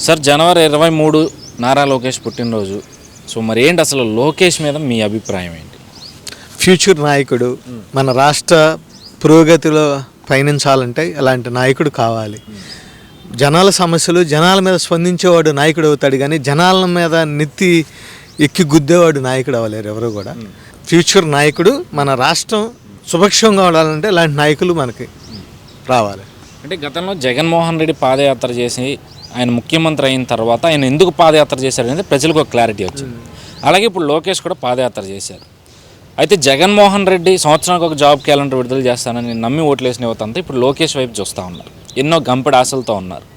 Sir జనవరి 23 నారా లోకేష్ పుట్టినరోజు. So మరి ఏంటి అసలు లోకేష్ మీద మీ అభిప్రాయం ఏంటి? ఫ్యూచర్ నాయకుడు, మన రాష్ట్ర పురోగతిలో పయనించాలంటే అలాంటి నాయకుడు కావాలి. జనాల సమస్యలు జనాల మీద స్పందించేవాడు నాయకుడు అవుతాడు, కానీ జనాల మీద నెత్తి ఎక్కి గుద్దేవాడు నాయకుడు అవ్వలేరు ఎవరు కూడా. ఫ్యూచర్ నాయకుడు, మన రాష్ట్రం సుభిక్షంగా ఉండాలంటే ఇలాంటి నాయకులు మనకి రావాలి. అంటే గతంలో జగన్మోహన్ రెడ్డి పాదయాత్ర చేసి ఆయన ముఖ్యమంత్రి అయిన తర్వాత ఆయన ఎందుకు పాదయాత్ర చేశారనేది ప్రజలకు ఒక క్లారిటీ వచ్చింది. అలాగే ఇప్పుడు లోకేష్ కూడా పాదయాత్ర చేశారు. అయితే జగన్మోహన్ రెడ్డి సంవత్సరానికి ఒక జాబ్ క్యాలెండర్ విడుదల చేస్తానని నమ్మి ఓట్లేసిన యువతంతా ఇప్పుడు లోకేష్ వైపు చూస్తూ ఉన్నారు. ఎన్నో గంపెడు ఆశలతో ఉన్నారు.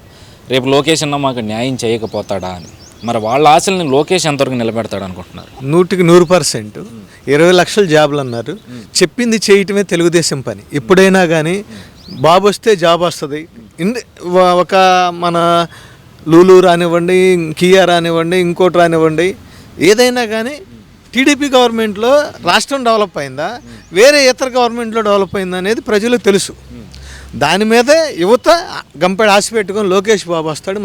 రేపు లోకేష్ అన్న మాకు న్యాయం చేయకపోతాడా అని. మరి వాళ్ళ ఆశల్ని లోకేష్ ఎంతవరకు నిలబెడతాడు అనుకుంటున్నారు? 100% 20 లక్షల జాబులు అన్నారు. చెప్పింది చేయటమే తెలుగుదేశం పని. ఎప్పుడైనా కానీ బాబు వస్తే జాబ్ వస్తుంది. ఒక మన లూలు రానివ్వండి, కియా రానివ్వండి, ఇంకోటి రానివ్వండి, ఏదైనా కానీ టీడీపీ గవర్నమెంట్లో రాష్ట్రం డెవలప్ అయిందా, వేరే ఇతర గవర్నమెంట్లో డెవలప్ అయిందా అనేది ప్రజలకు తెలుసు. దాని మీదే యువత గంపెడు ఆశ పెట్టుకొని లోకేష్ బాబు వస్తాడు,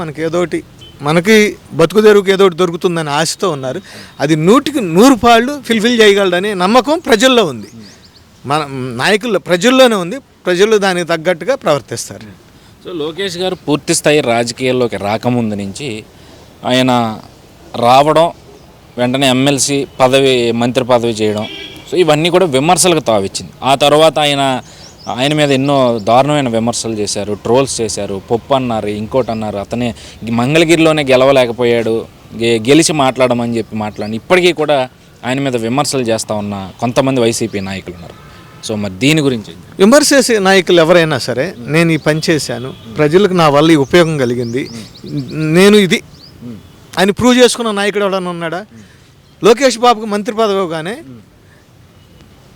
మనకి బతుకు తెరువుకు ఏదో ఒకటి దొరుకుతుందని ఆశతో ఉన్నారు. అది 100% పాళ్ళు ఫిల్ఫిల్ చేయగలడని నమ్మకం ప్రజల్లో ఉంది. మన నాయకుల్లో ప్రజల్లోనే ఉంది. ప్రజలు దానికి తగ్గట్టుగా ప్రవర్తిస్తారు. సో లోకేష్ గారు పూర్తి స్థాయి రాజకీయాల్లోకి రాకముందు నుంచి ఆయన రావడం, వెంటనే ఎమ్మెల్సీ పదవి, మంత్రి పదవి చేయడం, సో ఇవన్నీ కూడా విమర్శలకు తావిచ్చింది. ఆ తర్వాత ఆయన మీద ఎన్నో దారుణమైన విమర్శలు చేశారు, ట్రోల్స్ చేశారు, పప్పు అన్నారు, ఇంకోటి అన్నారు. అతనే మంగళగిరిలోనే గెలవలేకపోయాడు, గెలిచి మాట్లాడమని చెప్పి మాట్లాడి ఇప్పటికీ కూడా ఆయన మీద విమర్శలు చేస్తూ ఉన్న కొంతమంది వైసీపీ నాయకులు ఉన్నారు. సో మరి దీని గురించి విమర్శ చేసే నాయకులు ఎవరైనా సరే, నేను ఈ పని చేశాను, ప్రజలకు నా వల్ల ఈ ఉపయోగం కలిగింది, నేను ఇది అని ప్రూవ్ చేసుకున్న నాయకుడు ఎవడన్నా ఉన్నాడా? లోకేష్ బాబుకు మంత్రి పదవి కానీ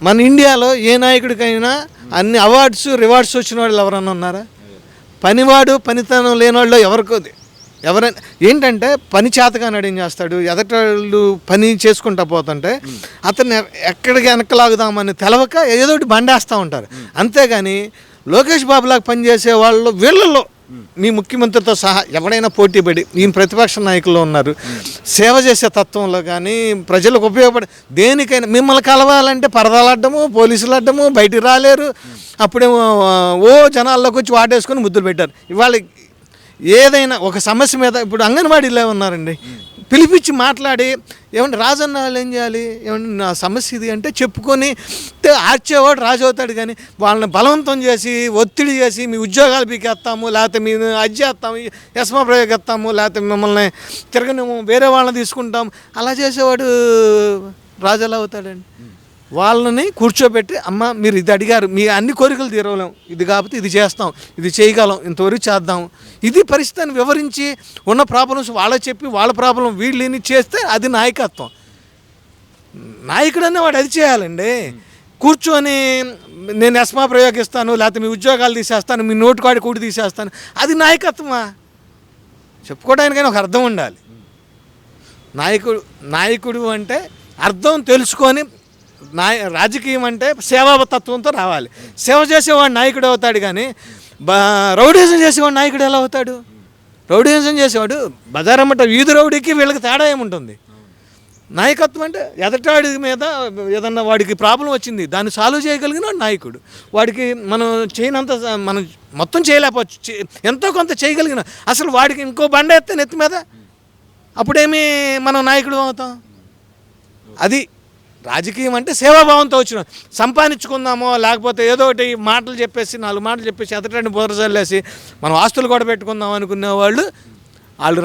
మన ఇండియాలో ఏ నాయకుడికైనా అన్ని అవార్డ్స్ రివార్డ్స్ వచ్చిన వాళ్ళు ఎవరన్నా ఉన్నారా? పనివాడు పనితనం లేని వాళ్ళు ఎవరైనా ఏంటంటే పని చేతగాని ఏం చేస్తాడు, ఎదటోళ్ళు పని చేసుకుంటా పోతుంటే అతన్ని ఎక్కడికి వెనకలాగుదామని తెలవక ఏదో ఒకటి బండేస్తూ ఉంటారు. అంతేగాని లోకేష్ బాబులాగా పనిచేసే వాళ్ళు వీళ్ళల్లో మీ ముఖ్యమంత్రితో సహా ఎవడైనా పోటీపడి ఈయన ప్రతిపక్ష నాయకులు ఉన్నారు. సేవ చేసే తత్వంలో కానీ ప్రజలకు ఉపయోగపడే దేనికైనా మిమ్మల్ని కలవాలంటే పరదాలు అడ్డము, పోలీసులు అడ్డము, బయటికి రాలేరు. అప్పుడేమో జనాల్లోకి వచ్చి వాటేసుకొని ముద్దులు పెట్టారు. ఇవాళ ఏదైనా ఒక సమస్య మీద ఇప్పుడు అంగన్వాడీలో ఉన్నారండి, పిలిపించి మాట్లాడి ఏమంటే రాజన్న వాళ్ళు ఏం చేయాలి, ఏమంటే నా సమస్య ఇది అంటే చెప్పుకొని ఆర్చేవాడు రాజు అవుతాడు. కానీ వాళ్ళని బలవంతం చేసి ఒత్తిడి చేసి మీ ఉద్యోగాలు పీకేస్తాము, లేకపోతే మీ అది చేస్తాము, యస్మా ప్రయోగిస్తాము, లేకపోతే మిమ్మల్ని తిరగనేమో వేరే వాళ్ళని తీసుకుంటాము, అలా చేసేవాడు రాజు ఎలా అవుతాడండి? వాళ్ళని కూర్చోబెట్టి, అమ్మ మీరు ఇది అడిగారు, మీ అన్ని కోరికలు తీరవలేం, ఇది కాకపోతే ఇది చేస్తాం, ఇది చేయగలం, ఇంతవరకు చేద్దాం, ఇది పరిస్థితిని వివరించి ఉన్న ప్రాబ్లమ్స్ వాళ్ళకి చెప్పి వాళ్ళ ప్రాబ్లం వీళ్ళని చేస్తే అది నాయకత్వం. నాయకుడు అనేవాడు అది చేయాలండి. కూర్చొని నేను ఎస్మా ప్రయోగిస్తాను, లేకపోతే మీ ఉద్యోగాలు తీసేస్తాను, మీ నోటికాడి కూడి తీసేస్తాను, అది నాయకత్వమా? చెప్పుకోవడానికైనా ఒక అర్థం ఉండాలి. నాయకుడు అంటే అర్థం తెలుసుకొని, రాజకీయం అంటే సేవాతత్వంతో రావాలి. సేవ చేసేవాడు నాయకుడు అవుతాడు, కానీ రౌడీజం చేసేవాడు నాయకుడు ఎలా అవుతాడు? రౌడీజం చేసేవాడు బజారమ్మట వీధి రౌడీకి వీళ్ళకి తేడా ఏముంటుంది? నాయకత్వం అంటే ఎదటాడి మీద ఏదన్నా వాడికి ప్రాబ్లం వచ్చింది, దాన్ని సాల్వ్ చేయగలిగిన నాయకుడు. వాడికి మనం మనం మొత్తం చేయలేకపోవచ్చు, ఎంతో కొంత చేయగలిగిన, అసలు వాడికి ఇంకో బండ ఎత్తే నెత్తి మీద, అప్పుడేమీ మనం నాయకుడు అవుతాం? అది రాజకీయం అంటే సేవాభావంతో వచ్చిన సంపాదించుకుందామో, లేకపోతే ఏదో ఒకటి మాటలు చెప్పేసి 4 మాటలు చెప్పేసి ఎదటండి బుర్రజల్లేసి మనం ఆస్తులు కూడా పెట్టుకుందాం అనుకునే వాళ్ళు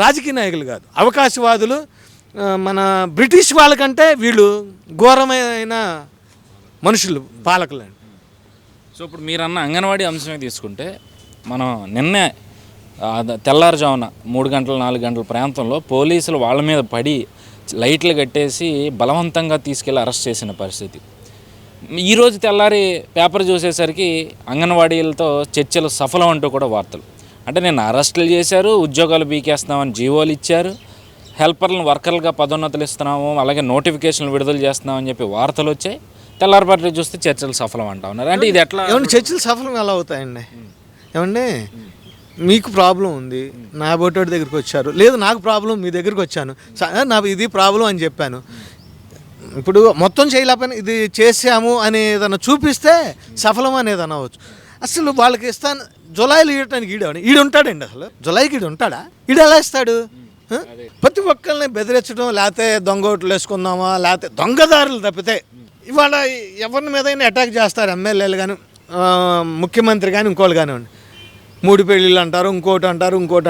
రాజకీయ నాయకులు కాదు, అవకాశవాదులు. మన బ్రిటిష్ వాళ్ళకంటే వీళ్ళు ఘోరమైన మనుషులు, పాలకులు అండి. సో ఇప్పుడు మీరన్న అంగన్వాడీ అంశమే తీసుకుంటే, మనం నిన్నే తెల్లారుజామున 3 గంటల 4 గంటల ప్రాంతంలో పోలీసులు వాళ్ళ మీద పడి లైట్లు కట్టేసి బలవంతంగా తీసుకెళ్ళి అరెస్ట్ చేసిన పరిస్థితి. ఈరోజు తెల్లారి పేపర్ చూసేసరికి అంగన్వాడీలతో చర్చలు సఫలం అంటూ కూడా వార్తలు. అంటే నేను అరెస్టులు చేశారు, ఉద్యోగాలు బీకేస్తున్నామని జీవోలు ఇచ్చారు, హెల్పర్లను వర్కర్లుగా పదోన్నతులు ఇస్తున్నాము, అలాగే నోటిఫికేషన్లు విడుదల చేస్తున్నామని చెప్పి వార్తలు వచ్చాయి. తెల్లారిపాటి చూస్తే చర్చలు సఫలం అంటా ఉన్నారు. అంటే ఇది ఎట్లా? ఏమంటే చర్చలు సఫలం ఎలా అవుతాయండి? ఏమండి మీకు ప్రాబ్లం ఉంది, నా బోటోడి దగ్గరికి వచ్చారు, లేదు నాకు ప్రాబ్లం మీ దగ్గరికి వచ్చాను, నాకు ఇది ప్రాబ్లం అని చెప్పాను. ఇప్పుడు మొత్తం చేయలేకపోయినా ఇది చేసాము అని ఏదన్నా చూపిస్తే సఫలం అనేది అనవచ్చు. అసలు వాళ్ళకి ఇస్తాను జులైలు ఇవ్వటానికి ఈడు ఉంటాడండి, అసలు జులైకి ఈడు ఉంటాడా? ఈడు ఎలా ఇస్తాడు? ప్రతి ఒక్కరిని బెదిరించడం, లేకపోతే దొంగ ఓట్లు వేసుకుందామా, లేకపోతే దొంగదారులు తప్పితే ఇవాళ ఎవరిని మీదైనా అటాక్ చేస్తారు. ఎమ్మెల్యేలు కానీ ముఖ్యమంత్రి కానీ ఇంకోళ్ళు కానివ్వండి, 3 పెళ్ళిళ్ళు అంటారు, ఇంకోటి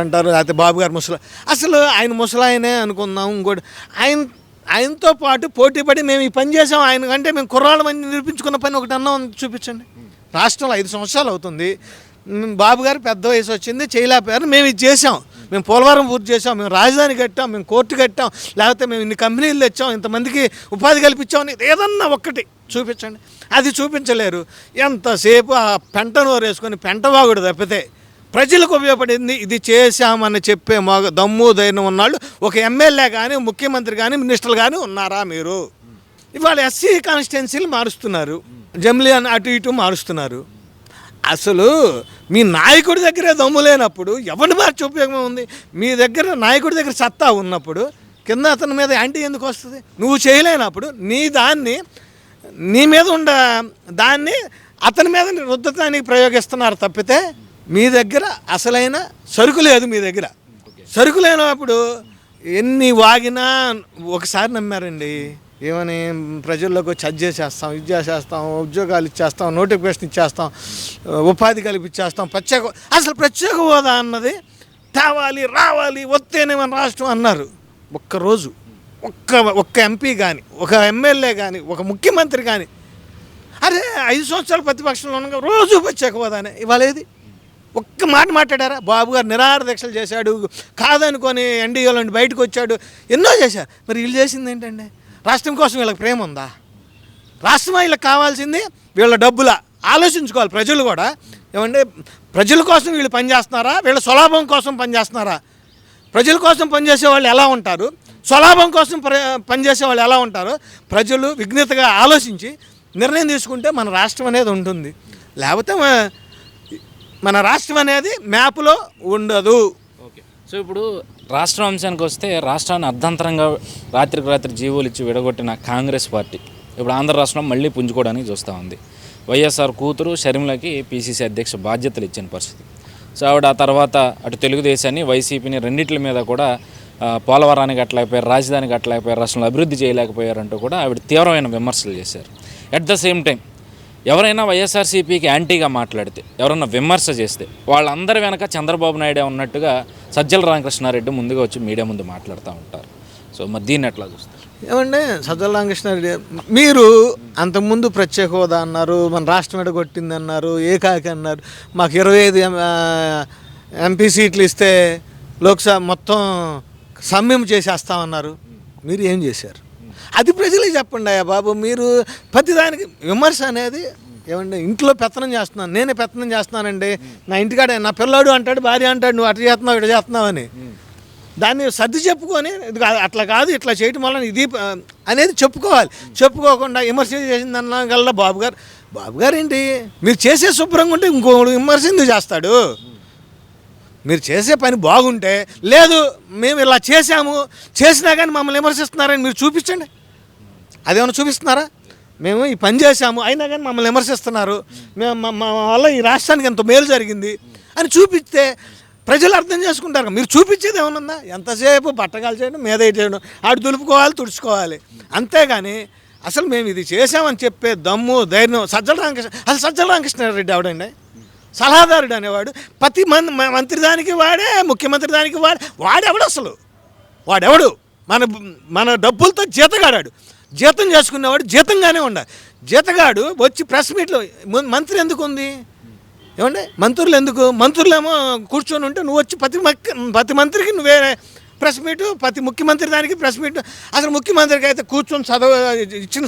అంటారు, లేకపోతే బాబు గారు అసలు ఆయన ముసలాయనే అనుకుందాం. ఇంకోటి ఆయనతో పాటు పోటీపడి మేము ఈ పని చేసాం, ఆయన కంటే మేము కుర్రాళ్ళ మంది నిరూపించుకున్న పని ఒకటి అన్నాం చూపించండి. రాష్ట్రంలో 5 సంవత్సరాలు అవుతుంది, బాబు గారు పెద్ద వయసు వచ్చింది, చేయలేకపోయారు, మేము ఇది చేసాం, మేము పోలవరం పూర్తి చేసాం, మేము రాజధాని కట్టాం, మేము కోర్టు కట్టాం, లేకపోతే మేము ఇన్ని కంపెనీలు తెచ్చాం, ఇంతమందికి ఉపాధి కల్పించామని ఏదన్నా ఒక్కటి చూపించండి. అది చూపించలేరు. ఎంతసేపు ఆ పెంట నోరు వేసుకొని పెంటవాగుడు తప్పితే ప్రజలకు ఉపయోగపడింది ఇది చేశామని చెప్పే దమ్ము ధైర్యం ఉన్నాళ్ళు ఒక ఎమ్మెల్యే కానీ ముఖ్యమంత్రి కానీ మినిస్టర్లు కానీ ఉన్నారా? మీరు ఇవాళ ఎస్సీ కాన్స్టిట్యున్సీలు మారుస్తున్నారు, జమ్లీ అని అటు ఇటు మారుస్తున్నారు. అసలు మీ నాయకుడి దగ్గరే దమ్ము లేనప్పుడు ఎవరిని మార్చి ఉపయోగం ఉంది? మీ దగ్గర నాయకుడి దగ్గర సత్తా ఉన్నప్పుడు కింద అతని మీద యాంటీ ఎందుకు వస్తుంది? నువ్వు చేయలేనప్పుడు నీ మీద ఉండ దాన్ని అతని మీద రుద్దటానికి ప్రయోగిస్తున్నారు తప్పితే మీ దగ్గర అసలైన సరుకు లేదు. మీ దగ్గర సరుకు లేనప్పుడు ఎన్ని వాగినా ఒకసారి నమ్మారండి, ఏమని ప్రజల్లోకి వచ్చి అది చేసేస్తాం, ఇది చేసేస్తాం, ఉద్యోగాలు ఇచ్చేస్తాం, నోటిఫికేషన్ ఇచ్చేస్తాం, ఉపాధి కల్పించేస్తాం, అసలు ప్రత్యేక హోదా అన్నది తేవాలి, రావాలి, వస్తేనే మన రాష్ట్రం అన్నారు. ఒక్కరోజు ఒక్క ఎంపీ కానీ, ఒక ఎమ్మెల్యే కానీ, ఒక ముఖ్యమంత్రి కానీ అరే 5 సంవత్సరాలు ప్రతిపక్షంలో ఉండగా రోజు ప్రత్యేక హోదానే ఇవ్వలేదు. ఒక్క మాట మాట్లాడారా? బాబు గారు నిరాహార దీక్షలు చేశాడు, కాదనుకొని ఎన్డీఏలో నుండి బయటకు వచ్చాడు, ఎన్నో చేశారు. మరి వీళ్ళు చేసింది ఏంటండి? రాష్ట్రం కోసం వీళ్ళకి ప్రేమ ఉందా? రాష్ట్రమా వీళ్ళకి కావాల్సింది? వీళ్ళ డబ్బులా? ఆలోచించుకోవాలి ప్రజలు కూడా. ఏమంటే ప్రజల కోసం వీళ్ళు పనిచేస్తున్నారా, వీళ్ళ స్వలాభం కోసం పనిచేస్తున్నారా? ప్రజల కోసం పనిచేసే వాళ్ళు ఎలా ఉంటారు, స్వలాభం కోసం పనిచేసే వాళ్ళు ఎలా ఉంటారు? ప్రజలు విఘ్నతగా ఆలోచించి నిర్ణయం తీసుకుంటే మన రాష్ట్రం అనేది ఉంటుంది, లేకపోతే మన రాష్ట్రం అనేది మ్యాప్లో ఉండదు. ఓకే, సో ఇప్పుడు రాష్ట్రం అంశానికి వస్తే రాష్ట్రాన్ని అర్ధంతరంగా రాత్రికి రాత్రి జీవోలు ఇచ్చి విడగొట్టిన కాంగ్రెస్ పార్టీ ఇప్పుడు ఆంధ్ర రాష్ట్రం మళ్ళీ పుంజుకోవడానికి చూస్తూ ఉంది. వైఎస్ఆర్ కూతురు షర్మిలకి పీసీసీ అధ్యక్ష బాధ్యతలు ఇచ్చిన పరిస్థితి. సో ఆవిడ ఆ తర్వాత అటు తెలుగుదేశాన్ని వైసీపీని రెండింటి మీద కూడా పోలవరానికి అట్లయిపోయారు, రాజధానికి అట్లయిపోయారు, రాష్ట్రంలో అభివృద్ధి చేయలేకపోయారంటూ కూడా ఆవిడ తీవ్రమైన విమర్శలు చేశారు. అట్ ద సేమ్ టైం ఎవరైనా వైఎస్ఆర్సీపీకి యాంటీగా మాట్లాడితే, ఎవరైనా విమర్శ చేస్తే వాళ్ళందరి వెనక చంద్రబాబు నాయుడే ఉన్నట్టుగా సజ్జల రామకృష్ణారెడ్డి ముందుగా వచ్చి మీడియా ముందు మాట్లాడుతూ ఉంటారు. సో మరి దీన్ని ఎట్లా చూస్తారు? ఏమంటే సజ్జల రామకృష్ణారెడ్డి, మీరు అంతకుముందు ప్రత్యేక హోదా అన్నారు, మన రాష్ట్రం ఎడగొట్టింది అన్నారు, ఏకాకి అన్నారు, మాకు 25 ఎంపీ సీట్లు ఇస్తే లోక్సభ మొత్తం సమ్మెం చేసేస్తామన్నారు. మీరు ఏం చేశారు? అది ప్రజలకు చెప్పండి అయ్యా బాబు. మీరు ప్రతిదానికి విమర్శ అనేది ఏమండి, ఇంట్లో పెత్తనం చేస్తున్నాను, నేనే పెత్తనం చేస్తున్నానండి, నా ఇంటికాడ నా పిల్లాడు అంటాడు, భార్య అంటాడు, నువ్వు అట్లా చేస్తున్నావు ఇట్లా చేస్తున్నావు అని దాన్ని సర్ది చెప్పుకొని అట్లా కాదు ఇట్లా చేయటం వల్ల ఇది అనేది చెప్పుకోవాలి. చెప్పుకోకుండా విమర్శ చేసిందన్న బాబు గారు ఏంటి, మీరు చేసే శుభ్రంగా ఉంటే ఇంకోడు విమర్శ ఎందుకు చేస్తాడు? మీరు చేసే పని బాగుంటే, లేదు మేము ఇలా చేసినా కానీ మమ్మల్ని విమర్శిస్తున్నారని మీరు చూపించండి. అదేమన్నా చూపిస్తున్నారా? మేము ఈ పని చేసాము అయినా కానీ మమ్మల్ని విమర్శిస్తున్నారు, మేము మా వల్ల ఈ రాష్ట్రానికి ఎంత మేలు జరిగింది అని చూపిస్తే ప్రజలు అర్థం చేసుకుంటారు. మీరు చూపించేది ఏమన్నా? ఎంతసేపు బట్టగాలు చేయడం, మీద చేయడం, ఆడు దులుపుకోవాలి, తుడుచుకోవాలి, అంతేగాని అసలు మేము ఇది చేసామని చెప్పే దమ్ము ధైర్యం సజ్జల రామకృష్ణారెడ్డి ఎవడండి? సలహాదారుడు అనేవాడు ప్రతి మంత్రి దానికి వాడే, ముఖ్యమంత్రి దానికి వాడెవడు? అసలు వాడెవడు? మన డబ్బులతో జీతగాడాడు, జీతం చేసుకునేవాడు జీతంగానే ఉండాలి. జీతగాడు వచ్చి ప్రెస్ మీట్లో మంత్రి ఎందుకు ఉంది? ఏమండి మంత్రులు ఎందుకు? మంత్రులేమో కూర్చొని ఉంటే నువ్వు వచ్చి ప్రతి మంత్రికి నువ్వే ప్రెస్ మీటు, ప్రతి ముఖ్యమంత్రి దానికి ప్రెస్ మీటు. అసలు ముఖ్యమంత్రికి అయితే కూర్చొని ఇచ్చిన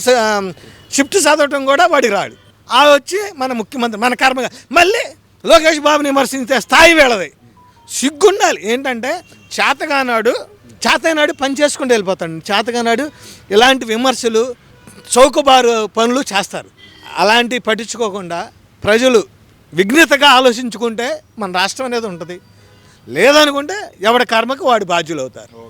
షిఫ్ట్ చదవటం కూడా వాడికి రాడు. ఆ వచ్చి మన ముఖ్యమంత్రి మన కర్మగా మళ్ళీ లోకేష్ బాబుని విమర్శించే స్థాయి వేళది. సిగ్గుండాలి. ఏంటంటే చేతనాడు పని చేసుకుంటూ వెళ్ళిపోతాడు, చేతగానాడు ఇలాంటి విమర్శలు చౌకబారు పనులు చేస్తారు. అలాంటివి పట్టించుకోకుండా ప్రజలు విఘ్నతగా ఆలోచించుకుంటే మన రాష్ట్రం అనేది ఉంటుంది. లేదనుకుంటే ఎవడి కర్మకు వాడి బాధ్యులు అవుతారు.